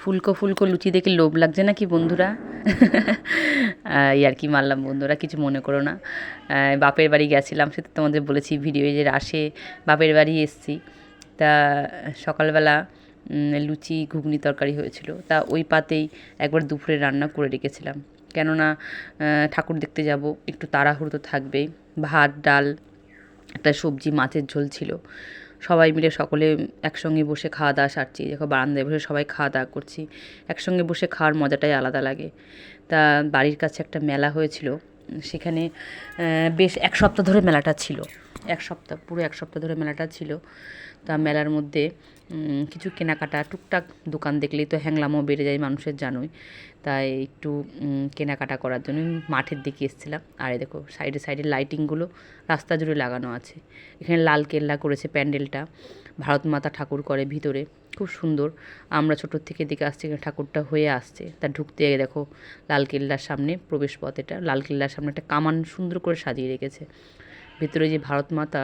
ফুলকো ফুলকো লুচি দেখে লোভ লাগছে না কি বন্ধুরা? এই আর কি মারলাম বন্ধুরা, কিছু মনে করো না। বাপের বাড়ি গেছিলাম, সেটা তোমাদের বলেছি ভিডিও, যে রাসে বাপের বাড়ি এসেছি। তা সকালবেলা লুচি ঘুগনি তরকারি হয়েছিল, তা ওই পাতেই একবার দুপুরে রান্না করে রেখেছিলাম। কেননা ঠাকুর দেখতে যাব, একটু তাড়াহুড়ো তো থাকবেই। ভাত, ডাল, একটা সবজি, মাছের ঝোল ছিল। সবাই মিলে সকলে একসঙ্গে বসে খাওয়া দাওয়া সারছি। দেখো বারান্দায় বসে সবাই খাওয়া দাওয়া করছি। একসঙ্গে বসে খাওয়ার মজাটাই আলাদা লাগে। তা বাড়ির কাছে একটা মেলা হয়েছিল, সেখানে বেশ 1 সপ্তাহ ধরে মেলাটা ছিল। 1 সপ্তাহ, পুরো 1 সপ্তাহ ধরে মেলাটা ছিল। তা মেলার মধ্যে কিছু কেনাকাটা, টুকটাক দোকান দেখলেই তো হ্যাংলামও বেড়ে যায় মানুষের, জানোই। তাই একটু কেনাকাটা করার জন্য মাঠের দিকে এসেছিলাম। আর এই দেখো সাইডে সাইডে লাইটিংগুলো রাস্তা জুড়ে লাগানো আছে। এখানে লাল কেল্লা করেছে প্যান্ডেলটা, ভারত মাতা ঠাকুর করে ভিতরে, খুব সুন্দর। আমরা ছোটোর থেকে দেখে আসছি, এখানে ঠাকুরটা হয়ে আসছে। তা ঢুকতে গিয়ে দেখো লাল কেল্লার সামনে প্রবেশ পথ, এটা লাল কেল্লার সামনে একটা কামান সুন্দর করে সাজিয়ে রেখেছে। ভেতরে যে ভারত মাতা,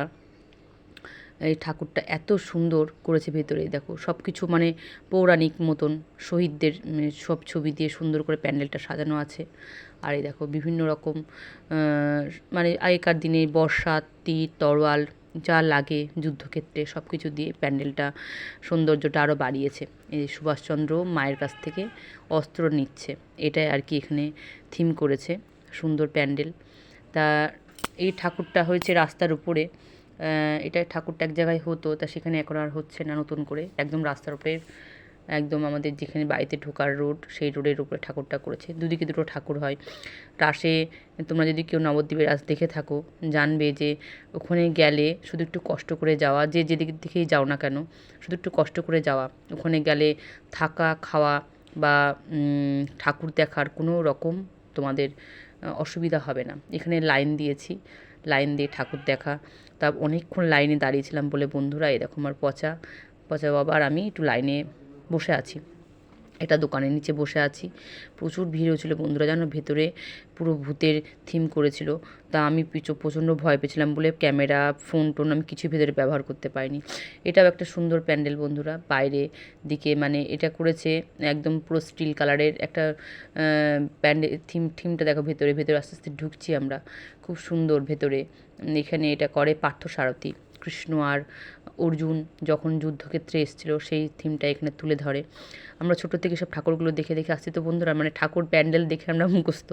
এই ঠাকুরটা এত সুন্দর করেছে। ভেতরে দেখো সব কিছু মানে পৌরাণিক মতন, শহীদদের সব ছবি দিয়ে সুন্দর করে প্যান্ডেলটা সাজানো আছে। আর এই দেখো বিভিন্ন রকম মানে আগেকার দিনে বর্শা, তীর, তরোয়াল যা লাগে যুদ্ধক্ষেত্রে সব কিছু দিয়ে প্যান্ডেলটা সৌন্দর্যটা আরও বাড়িয়েছে। এই সুভাষচন্দ্র মায়ের কাছ থেকে অস্ত্র নিচ্ছে, এটাই আর কি এখানে থিম করেছে। সুন্দর প্যান্ডেল। তা এই ঠাকুরটা হয়েছে রাস্তার উপরে। এটা ঠাকুরটা এক জায়গায় হতো, তা সেখানে এখন আর হচ্ছে না, নতুন করে একদম রাস্তার উপরে, একদম আমাদের যেখানে বাড়িতে ঢোকার রোড, সেই রোডের উপরে ঠাকুরটা করেছে। দুদিকে দুটো ঠাকুর হয় রাসে। তোমরা যদি কেউ নবদ্বীপের রাস দেখে থাকো, জানবে যে ওখানে গেলে শুধু একটু কষ্ট করে যাওয়া, যে যেদিক দিকেই যাও না কেন, শুধু একটু কষ্ট করে যাওয়া। ওখানে গেলে থাকা, খাওয়া বা ঠাকুর দেখার কোনো রকম তোমাদের অসুবিধা হবে না। এখানে লাইন দিয়েছি, লাইন দিয়ে ঠাকুর দেখা। তা অনেকক্ষণ লাইনে দাঁড়িয়েছিলাম বলে বন্ধুরা, এরকম আমার পচা পচা বাবা আর আমি একটু লাইনে বসে আছি, একটা দোকানের নিচে বসে আছি। প্রচুর ভিড় হয়েছিল বন্ধুরা, জানো, ভেতরে পুরো ভূতের থিম করেছিল। তা আমি প্রচণ্ড ভয় পেয়েছিলাম বলে ক্যামেরা, ফোন টোন আমি কিছু ভেতরে ব্যবহার করতে পারিনি। এটাও একটা সুন্দর প্যান্ডেল বন্ধুরা, বাইরে দিকে মানে এটা করেছে একদম পুরো স্টিল কালারের একটা প্যান্ডেল। থিমটা দেখো, ভেতরে ভেতরে আস্তে আস্তে ঢুকছি আমরা, খুব সুন্দর ভেতরে। এখানে এটা করে পার্থসারথী, কৃষ্ণ আর অর্জুন যখন যুদ্ধক্ষেত্রে এসেছিলো সেই থিমটা এখানে তুলে ধরে। আমরা ছোটো থেকে সব ঠাকুরগুলো দেখে দেখে আসছি তো বন্ধুরা, মানে ঠাকুর প্যান্ডেল দেখে আমরা মুখস্থ।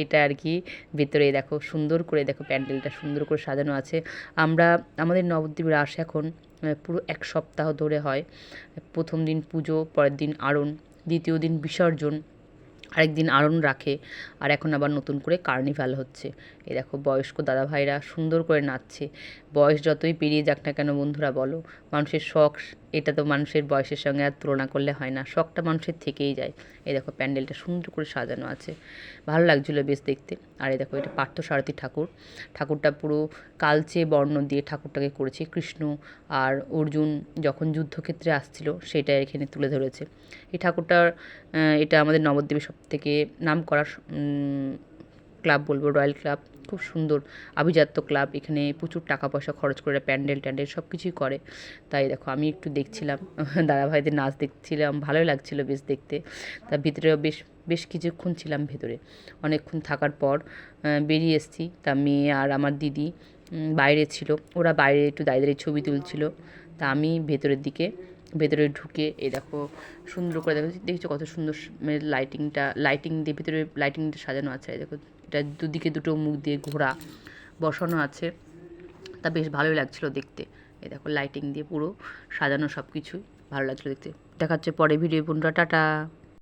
এটা আর কি। ভেতরে দেখো সুন্দর করে, দেখো প্যান্ডেলটা সুন্দর করে সাজানো আছে। আমাদের নবদ্বীপ রাস এখন পুরো 1 সপ্তাহ ধরে হয়। প্রথম দিন পুজো, পরের দিন আরণ, দ্বিতীয় দিন বিসর্জন, আরেকদিন আরণ রাখে। আর এখন আবার নতুন করে কার্নিভাল হচ্ছে। এই দেখো বয়স্ক দাদাভাইরা সুন্দর করে নাচছে। বয়স যতই পেরিয়ে যাক না কেন বন্ধুরা, বলো, মানুষের শখ, এটা তো মানুষের বয়সের সঙ্গে আর তুলনা করলে হয় না, শখটা মানুষের থেকেই যায়। এই দেখো প্যান্ডেলটা সুন্দর করে সাজানো আছে, ভালো লাগছিলো বেশ দেখতে। আর এই দেখো এটা পার্থসারথী ঠাকুর, ঠাকুরটা পুরো কালচে বর্ণ দিয়ে ঠাকুরটাকে করেছে। কৃষ্ণ আর অর্জুন যখন যুদ্ধক্ষেত্রে আসছিল সেটা এখানে তুলে ধরেছে। এই ঠাকুরটার এটা আমাদের নবদ্বীপের সবথেকে নামকরা ক্লাব বলবো, রয়্যাল ক্লাব, খুব সুন্দর আভিজাত্য ক্লাব। এখানে প্রচুর টাকা পয়সা খরচ করে প্যান্ডেল ট্যান্ডেল সব কিছুই করে। তাই দেখো আমি একটু দেখছিলাম, দাদাভাইদের নাচ দেখছিলাম, ভালোই লাগছিলো বেশ দেখতে। তার ভিতরেও বেশ বেশ কিছুক্ষণ ছিলাম ভেতরে। অনেকক্ষণ থাকার পর বেরিয়ে এসেছি। তা মেয়ে আর আমার দিদি বাইরে ছিল, ওরা বাইরে একটু দাঁড়িয়ে দাঁড়িয়ে ছবি তুলছিল। তা আমি ভেতরের দিকে, ভেতরে ঢুকে এই দেখো সুন্দর করে দেখছো কত সুন্দর মানে লাইটিং দিয়ে ভেতরে লাইটিংটা সাজানো আছে। এই দেখো এটা দুদিকে দুটো মুখ দিয়ে ঘোড়া বসানো আছে, তা বেশ ভালোই লাগছিলো দেখতে। এই দেখো লাইটিং দিয়ে পুরো সাজানো, সব কিছুই ভালো লাগছিলো দেখতে। দেখা হচ্ছে পরে ভিডিও বন্ধুরা, টাটা।